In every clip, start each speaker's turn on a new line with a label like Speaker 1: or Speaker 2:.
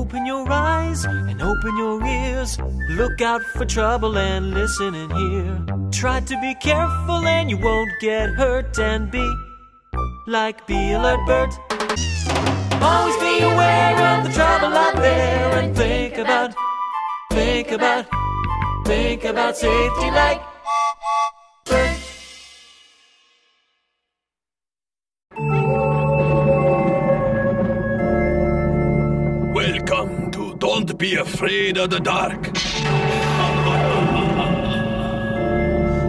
Speaker 1: Open your eyes and open your ears. Look out for trouble and listen and hear. Try to be careful and you won't get hurt. And be Alert Bert. Always be aware of the trouble out there. And think about safety like Bert.
Speaker 2: Welcome to Don't Be Afraid of the Dark.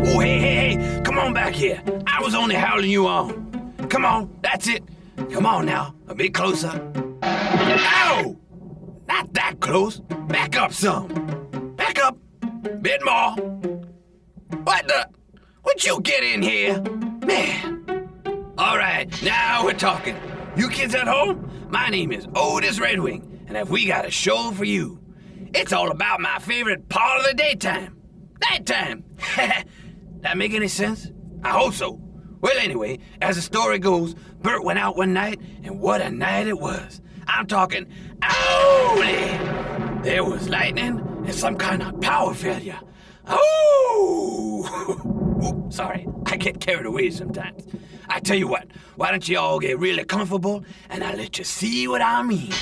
Speaker 2: Oh, hey, come on back here. I was only howling you on. Come on, that's it. Come on now, a bit closer. Ow! Not that close. Back up some. Back up. Bit more. What'd you get in here? Man. All right, now we're talking. You kids at home? My name is Otis Redwing. And if we got a show for you, it's all about my favorite part of the daytime. Nighttime. That make any sense? I hope so. Well, anyway, as the story goes, Bert went out one night, and what a night it was. I'm talking, owly! There was lightning and some kind of power failure. Oh! Oops, sorry, I get carried away sometimes. I tell you what, why don't you all get really comfortable, and I'll let you see what I mean.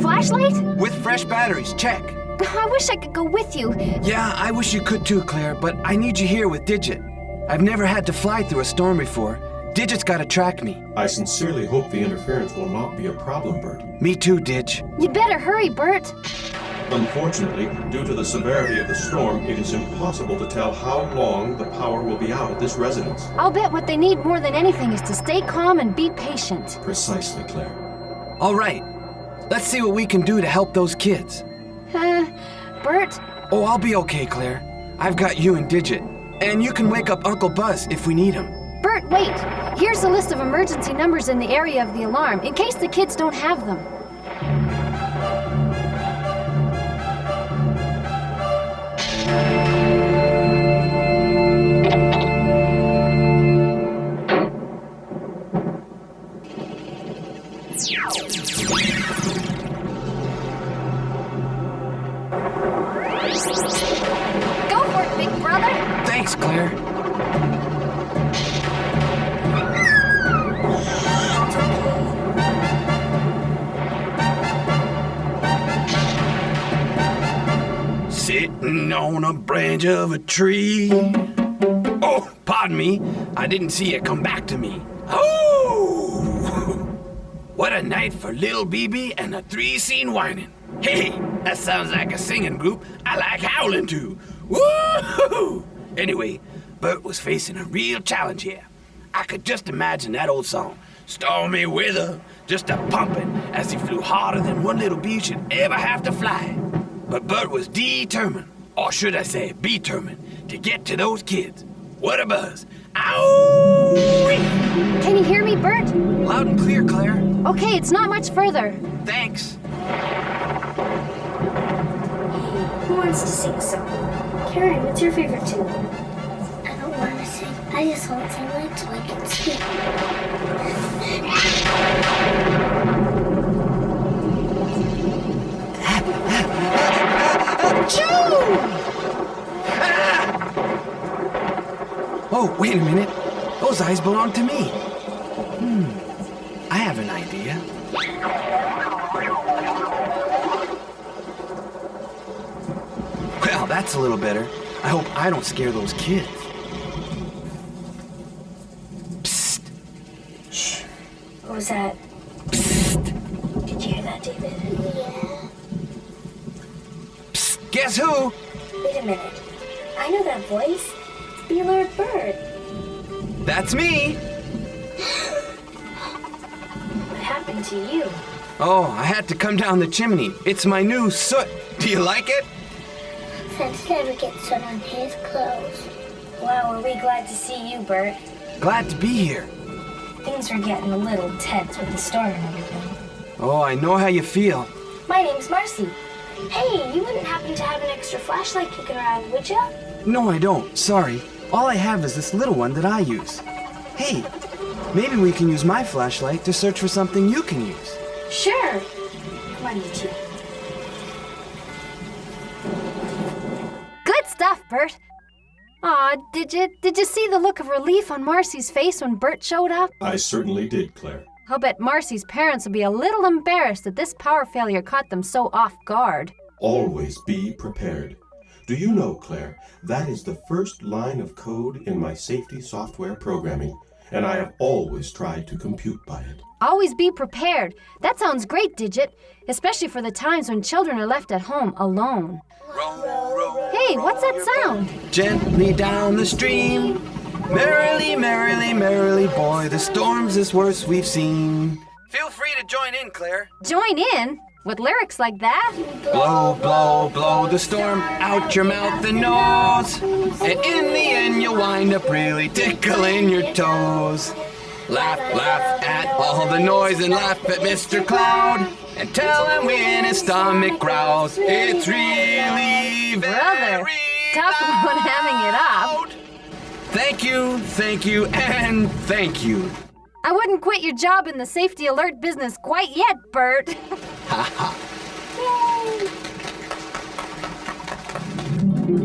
Speaker 3: Flashlight?
Speaker 4: With fresh batteries, check.
Speaker 3: I wish I could go with you.
Speaker 4: Yeah, I wish you could too, Claire, but I need you here with Digit. I've never had to fly through a storm before. Digit's gotta track me.
Speaker 5: I sincerely hope the interference will not be a problem, Bert.
Speaker 4: Me too, Dig.
Speaker 3: You'd better hurry, Bert.
Speaker 5: Unfortunately, due to the severity of the storm, it is impossible to tell how long the power will be out at this residence.
Speaker 3: I'll bet what they need more than anything is to stay calm and be patient.
Speaker 5: Precisely, Claire.
Speaker 4: All right, let's see what we can do to help those kids.
Speaker 3: Bert?
Speaker 4: Oh, I'll be okay, Claire. I've got you and Digit. And you can wake up Uncle Buzz if we need him.
Speaker 3: Bert, wait! Here's a list of emergency numbers in the area of the alarm, in case the kids don't have them. Go for it, big brother!
Speaker 4: Thanks, Claire.
Speaker 2: Sitting on a branch of a tree. Oh, pardon me. I didn't see it come back to me. Oh! What a night for little BB and the three-scene whining. Hey, that sounds like a singing group I like howling to. Woo-hoo! Anyway, Bert was facing a real challenge here. I could just imagine that old song, Stormy Weather, just a-pumping as he flew harder than one little bee should ever have to fly. But Bert was determined, or should I say determined, to get to those kids. What a buzz. Ow!
Speaker 3: Can you hear me, Bert?
Speaker 4: Loud and clear, Claire.
Speaker 3: Okay, it's not much further.
Speaker 4: Thanks.
Speaker 6: Who wants to sing a song? Karen, what's your favorite tune?
Speaker 7: I don't want to sing. I just want sunlight so I can speak.
Speaker 4: Oh, wait a minute. Those eyes belong to me. I have an idea. Well, that's a little better. I hope I don't scare those kids. Psst.
Speaker 6: Shh. What was that?
Speaker 4: Psst.
Speaker 6: Did you hear that, David?
Speaker 7: Yeah.
Speaker 4: Psst. Guess who?
Speaker 6: Wait a minute. I know that voice. It's Alert Bert.
Speaker 4: That's me.
Speaker 6: What happened to you?
Speaker 4: Oh, I had to come down the chimney. It's my new soot. Do you like it?
Speaker 7: Santa never gets soot on his clothes.
Speaker 6: Wow, are we glad to see you, Bert.
Speaker 4: Glad to be here.
Speaker 6: Things are getting a little tense with the storm and everything.
Speaker 4: Oh, I know how you feel.
Speaker 6: My name's Marcy. Hey, you wouldn't happen to have an extra flashlight kicking around, would ya?
Speaker 4: No, I don't. Sorry. All I have is this little one that I use. Hey, maybe we can use my flashlight to search for something you can use.
Speaker 6: Sure. Why don't you?
Speaker 3: Good stuff, Bert. Aw, did you see the look of relief on Marcy's face when Bert showed up?
Speaker 5: I certainly did, Claire.
Speaker 3: I'll bet Marcy's parents will be a little embarrassed that this power failure caught them so off guard.
Speaker 5: Always be prepared. Do you know, Claire, that is the first line of code in my safety software programming, and I have always tried to compute by it.
Speaker 3: Always be prepared. That sounds great, Digit, especially for the times when children are left at home alone. Hey, what's that sound?
Speaker 4: Gently down the stream, merrily, merrily, merrily, boy, the storms is worst we've seen. Feel free to join in, Claire.
Speaker 3: Join in? With lyrics like that?
Speaker 4: Blow, blow, blow the storm out your mouth and nose, and in the end you'll wind up really tickling your toes. Laugh, laugh at all the noise and laugh at Mr. Cloud, and tell him when his stomach growls. It's really
Speaker 3: Brother,
Speaker 4: very
Speaker 3: talk about having it up.
Speaker 4: Thank you, and thank you.
Speaker 3: I wouldn't quit your job in the safety alert business quite yet, Bert.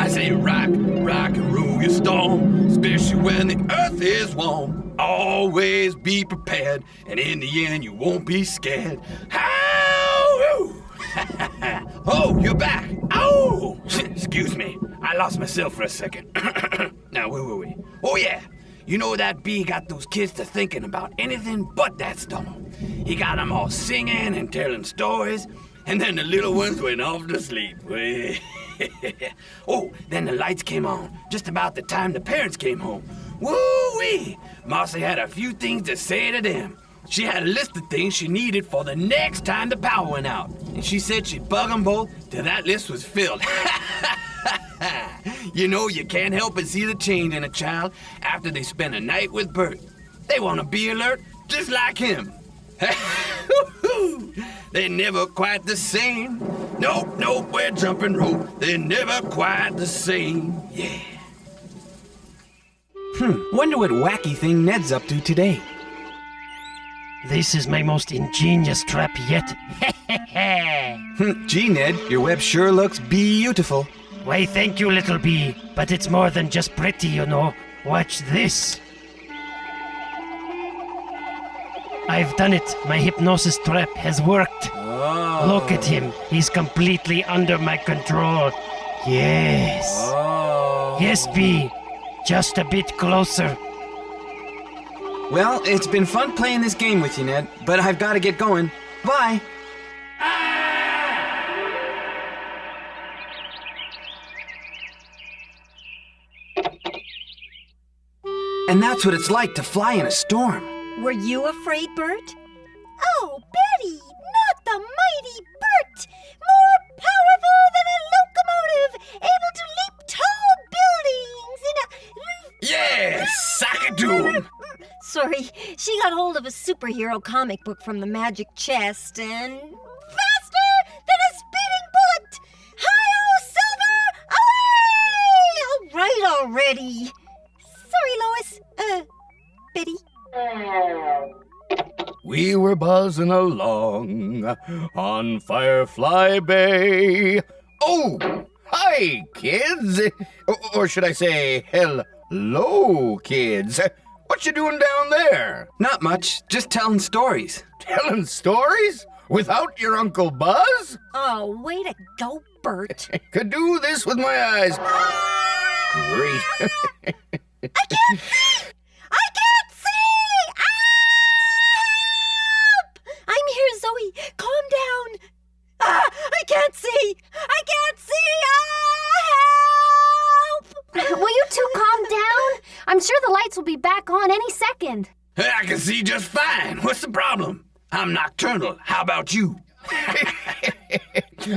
Speaker 2: I say rock, rock and rule your storm, especially when the earth is warm. Always be prepared, and in the end you won't be scared. Ow! Oh, you're back. Oh! Excuse me, I lost myself for a second. Now, where were we? Oh, yeah. You know that bee got those kids to thinking about anything but that storm. He got them all singing and telling stories, and then the little ones went off to sleep. Oh, then the lights came on, just about the time the parents came home. Woo-wee! Marcy had a few things to say to them. She had a list of things she needed for the next time the power went out, and she said she'd bug them both till that list was filled. You know, you can't help but see the change in a child after they spend a night with Bert. They want to be alert just like him. They're never quite the same. Nope, we're jumping rope. They're never quite the same. Yeah.
Speaker 4: Wonder what wacky thing Ned's up to today.
Speaker 8: This is my most ingenious trap yet.
Speaker 4: Gee, Ned, your web sure looks beautiful.
Speaker 8: Why, thank you, little bee. But it's more than just pretty, you know. Watch this. I've done it. My hypnosis trap has worked.
Speaker 4: Oh.
Speaker 8: Look at him. He's completely under my control. Yes.
Speaker 4: Oh.
Speaker 8: Yes, bee. Just a bit closer.
Speaker 4: Well, it's been fun playing this game with you, Ned, but I've got to get going. Bye. And that's what it's like to fly in a storm.
Speaker 9: Were you afraid, Bert? Oh, Betty, not the mighty Bert! More powerful than a locomotive, able to leap tall buildings in a...
Speaker 2: Yeah, sock it to 'em.
Speaker 9: Sorry, she got hold of a superhero comic book from the magic chest and... Faster than a speeding bullet! Hi-oh, Silver! Away! All right already. Sorry, Lois. Betty?
Speaker 10: We were buzzing along on Firefly Bay. Oh, hi, kids. Or should I say, hello, kids. What you doing down there?
Speaker 4: Not much, just telling stories.
Speaker 10: Telling stories? Without your Uncle Buzz?
Speaker 9: Oh, way to go, Bert.
Speaker 10: Could do this with my eyes. Great.
Speaker 9: I can't see! I can't see! Help! I'm here, Zoe. Calm down. I can't see! I can't see! Help!
Speaker 3: Will you two calm down? I'm sure the lights will be back on any second.
Speaker 2: I can see just fine. What's the problem? I'm nocturnal. How about you?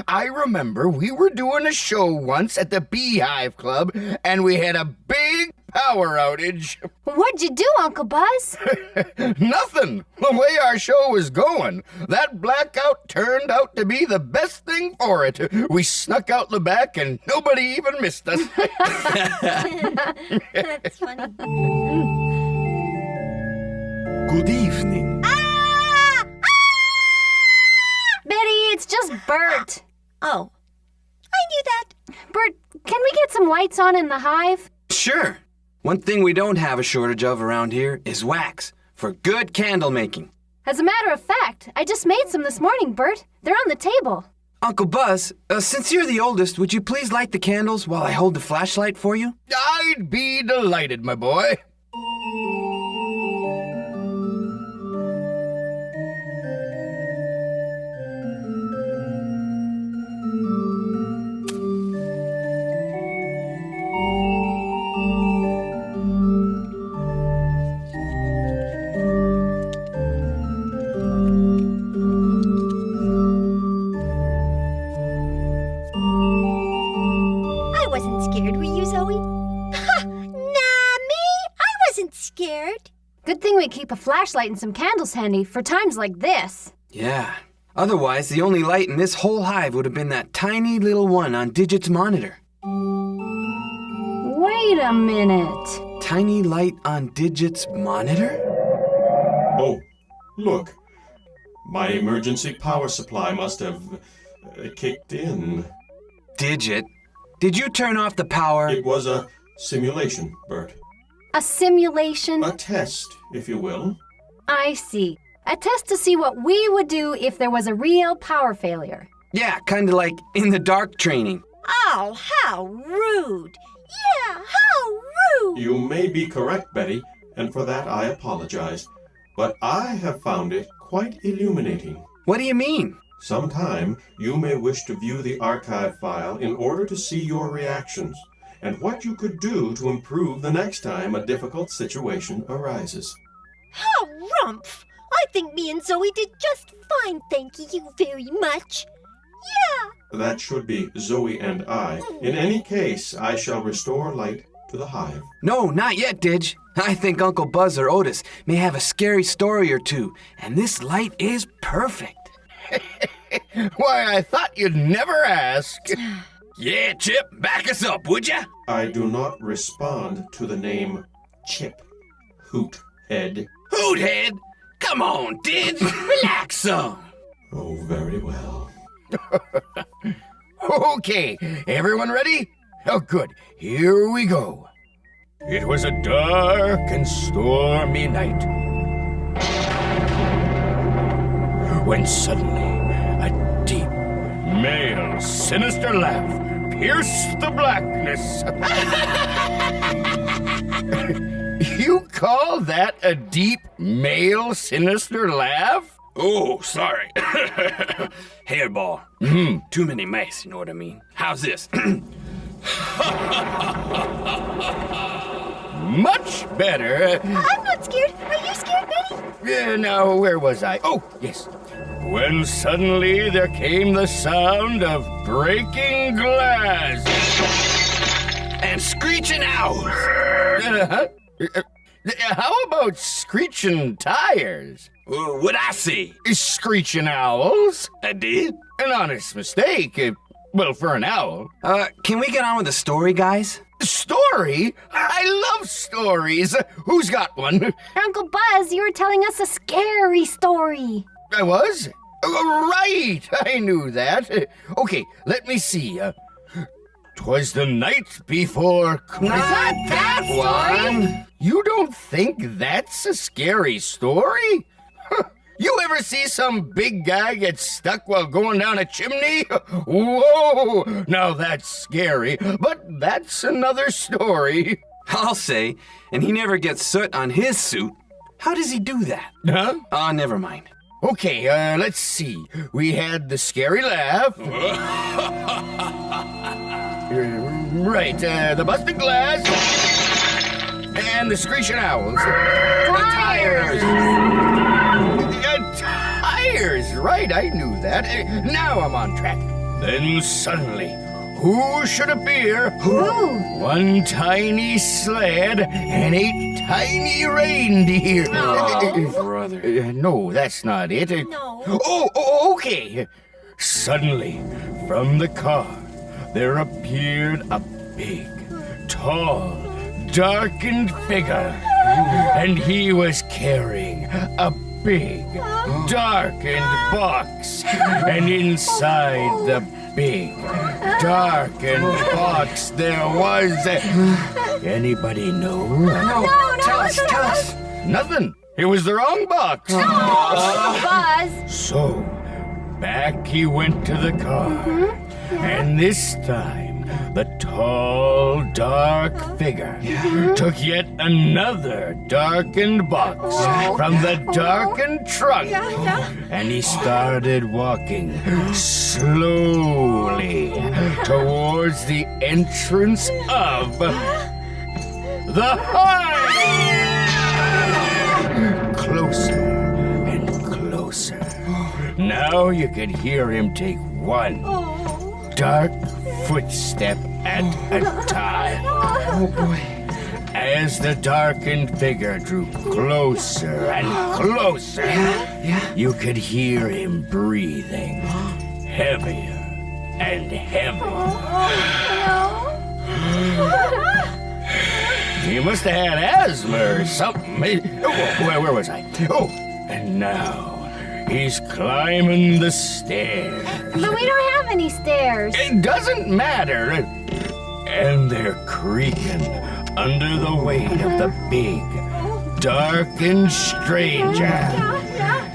Speaker 10: I remember we were doing a show once at the Beehive Club, and we had a big power outage.
Speaker 3: What'd you do, Uncle Buzz?
Speaker 10: Nothing. The way our show was going, that blackout turned out to be the best thing for it. We snuck out the back, and nobody even missed us.
Speaker 9: That's funny.
Speaker 4: Good evening.
Speaker 3: Betty, it's just Bert.
Speaker 9: Oh, I knew that.
Speaker 3: Bert, can we get some lights on in the hive?
Speaker 2: Sure. One thing we don't have a shortage of around here is wax for good candle making.
Speaker 3: As a matter of fact, I just made some this morning, Bert. They're on the table.
Speaker 2: Uncle Buzz, since you're the oldest, would you please light the candles while I hold the flashlight for you?
Speaker 10: I'd be delighted, my boy.
Speaker 9: I wasn't scared, were you, Zoe? Ha! Nah, me? I wasn't scared.
Speaker 3: Good thing we keep a flashlight and some candles handy for times like this.
Speaker 2: Yeah. Otherwise, the only light in this whole hive would have been that tiny little one on Digit's monitor.
Speaker 3: Wait a minute.
Speaker 2: Tiny light on Digit's monitor?
Speaker 5: Oh, look. My emergency power supply must have kicked in.
Speaker 2: Digit, did you turn off the power?
Speaker 5: It was a simulation, Bert.
Speaker 3: A simulation?
Speaker 5: A test, if you will.
Speaker 3: I see. A test to see what we would do if there was a real power failure.
Speaker 2: Yeah, kind of like in the dark training.
Speaker 9: Oh, how rude. Yeah, how rude.
Speaker 5: You may be correct, Betty, and for that I apologize. But I have found it quite illuminating.
Speaker 2: What do you mean?
Speaker 5: Sometime you may wish to view the archive file in order to see your reactions and what you could do to improve the next time a difficult situation arises.
Speaker 9: How rumph. I think me and Zoe did just fine, thank you very much. Yeah.
Speaker 5: That should be Zoe and I. In any case, I shall restore light to the hive.
Speaker 2: No, not yet, Dig. I think Uncle Buzz or Otis may have a scary story or two, and this light is perfect.
Speaker 10: Why, I thought you'd never ask.
Speaker 4: Yeah, Chip, back us up, would ya?
Speaker 5: I do not respond to the name Chip. Hoothead.
Speaker 4: Hoothead? Come on, Dig. Relax some.
Speaker 5: Oh, very well.
Speaker 10: Okay, everyone ready? Oh, good. Here we go. It was a dark and stormy night when suddenly a deep, male, sinister laugh pierced the blackness. You call that a deep, male, sinister laugh?
Speaker 4: Oh, sorry. Hairball. Too many mice, you know what I mean? How's this?
Speaker 10: Much better.
Speaker 9: I'm not scared. Are you scared, Betty?
Speaker 10: Now, where was I? Oh, yes. When suddenly there came the sound of breaking glass.
Speaker 4: And screeching owls.
Speaker 10: How about screeching tires?
Speaker 4: What'd I see?
Speaker 10: Screeching owls?
Speaker 4: I did?
Speaker 10: An honest mistake. Well, for an owl.
Speaker 2: Can we get on with the story, guys?
Speaker 10: Story? I love stories. Who's got one?
Speaker 3: Uncle Buzz, you were telling us a scary story.
Speaker 10: I was? Right, I knew that. Okay, let me see. 'Twas the night before Christmas.
Speaker 2: Not that one!
Speaker 10: You don't think that's a scary story? You ever see some big guy get stuck while going down a chimney? Whoa! Now that's scary, but that's another story.
Speaker 2: I'll say, and he never gets soot on his suit. How does he do that?
Speaker 10: Huh?
Speaker 2: Never mind.
Speaker 10: Okay, let's see. We had the scary laugh. Right, the busted glass. And the screeching owls.
Speaker 3: Tires!
Speaker 10: Tires! Right, I knew that. Now I'm on track. Then suddenly, who should appear?
Speaker 3: Who?
Speaker 10: One tiny sled and 8 tiny reindeer.
Speaker 2: Oh, brother.
Speaker 10: No, that's not it.
Speaker 9: No.
Speaker 10: Oh, okay. Suddenly, from the car, there appeared a big, tall, darkened figure, and he was carrying a big, darkened box, and inside the big, darkened box there was... Anybody know?
Speaker 2: No, tell us.
Speaker 10: Nothing. It was the wrong box.
Speaker 3: Buzz!
Speaker 10: So, back he went to the car, and this time, the tall, dark figure took yet another darkened box from the darkened trunk, and he started walking slowly towards the entrance of the hive. Closer and closer. Now you could hear him take one dark footstep at a time.
Speaker 2: Oh boy.
Speaker 10: As the darkened figure drew closer and closer, you could hear him breathing heavier and heavier. He must have had asthma or something. Where was I? Oh, and now he's climbing the stairs.
Speaker 3: But we don't have any stairs.
Speaker 10: It doesn't matter. And they're creaking under the weight of the big, darkened stranger.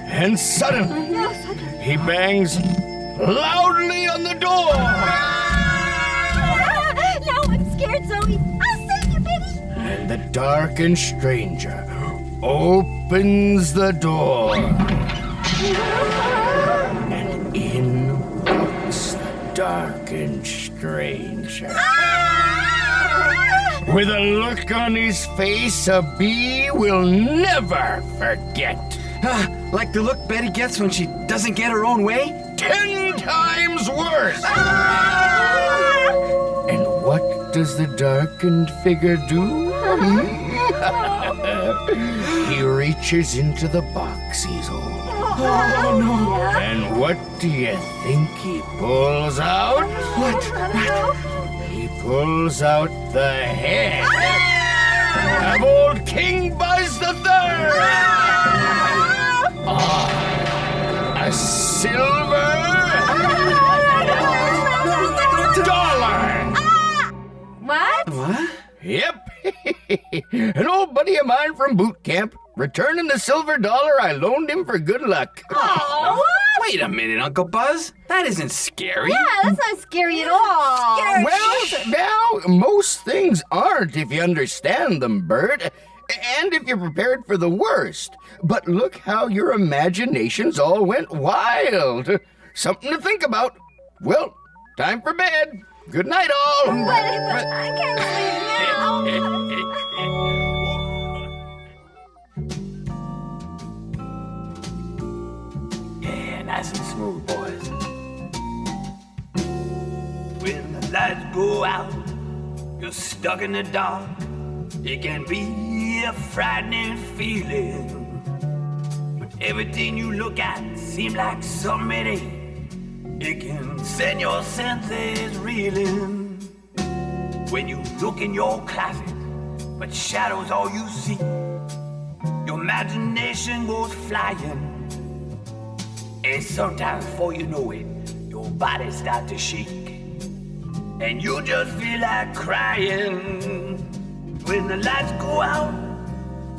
Speaker 10: And suddenly, he bangs loudly on the door.
Speaker 9: Now I'm scared, Zoe. I'll save you, baby.
Speaker 10: And the darkened stranger opens the door. And in walks the darkened stranger. With a look on his face a bee will never forget.
Speaker 2: Like the look Betty gets when she doesn't get her own way?
Speaker 10: 10 times worse! And what does the darkened figure do? He reaches into the box he's holding.
Speaker 2: Oh no.
Speaker 10: And what do you think he pulls out?
Speaker 2: What?
Speaker 10: He pulls out the head of old King Buzz the Third. A silver dollar.
Speaker 3: What?
Speaker 2: What?
Speaker 10: Yep. An old buddy of mine from boot camp, returning the silver dollar I loaned him for good luck.
Speaker 3: Oh,
Speaker 2: Wait a minute, Uncle Buzz. That isn't scary.
Speaker 3: yeah, that's not scary at all.
Speaker 10: Well, now, most things aren't if you understand them, Bert, and if you're prepared for the worst. But look how your imaginations all went wild. Something to think about. Well, time for bed. Good night, all.
Speaker 3: I can't sleep now.
Speaker 2: Yeah, nice and smooth, boys. When the lights go out, you're stuck in the dark. It can be a frightening feeling. But everything you look at seems like something it ain't. It can send your senses reeling. When you look in your closet, but shadows all you see. Your imagination goes flying. And sometimes before you know it, your body starts to shake. And you just feel like crying. When the lights go out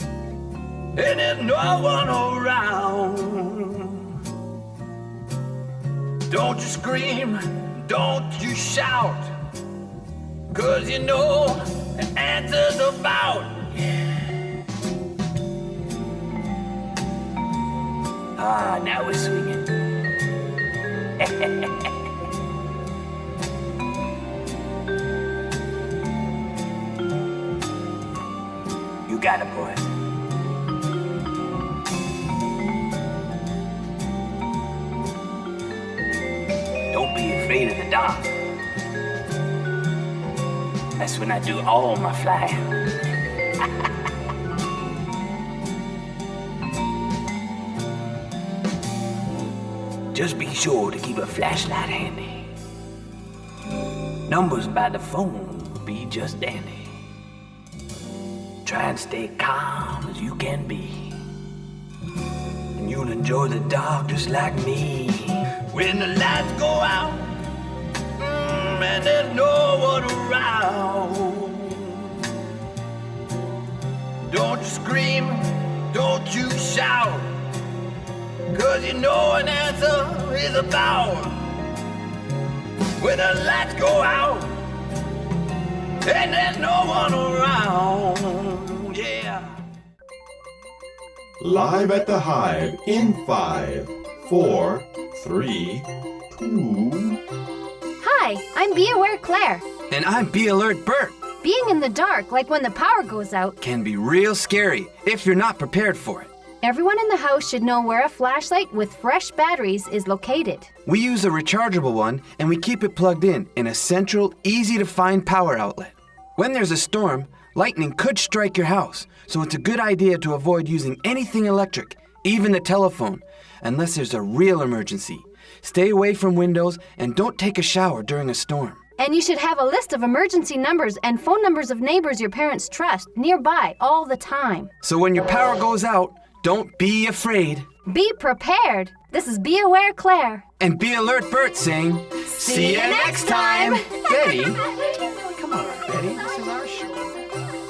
Speaker 2: and there's no one around. Don't you scream, don't you shout, 'cause you know the answer's about. Ah, now we're swinging. You got it, boys. Don't be afraid of the dark. That's when I do all my flying. Just be sure to keep a flashlight handy. Numbers by the phone be just dandy. Try and stay calm as you can be. And you'll enjoy the dark just like me. When the lights go out, and there's no one around. Don't you scream, don't you shout, 'cause you know an answer is about. When the lights go out, and there's no one around, yeah.
Speaker 5: Live at the Hive in 5, 4, 3, 2.
Speaker 3: Hi, I'm Be Aware Claire.
Speaker 4: And I'm Alert Bert.
Speaker 3: Being in the dark, like when the power goes out,
Speaker 4: Can be real scary if you're not prepared for it.
Speaker 3: everyone in the house should know where a flashlight with fresh batteries is located.
Speaker 4: We use a rechargeable one and we keep it plugged in a central, easy-to-find power outlet. When there's a storm, lightning could strike your house, so it's a good idea to avoid using anything electric, even the telephone, unless there's a real emergency. Stay away from windows and don't take a shower during a storm.
Speaker 3: And you should have a list of emergency numbers and phone numbers of neighbors your parents trust nearby all the time.
Speaker 4: So when your power goes out, don't be afraid.
Speaker 3: Be prepared. This is Be Aware Claire.
Speaker 4: And Be Alert Bert saying, see you next time. Betty, come on, Betty, this is our show.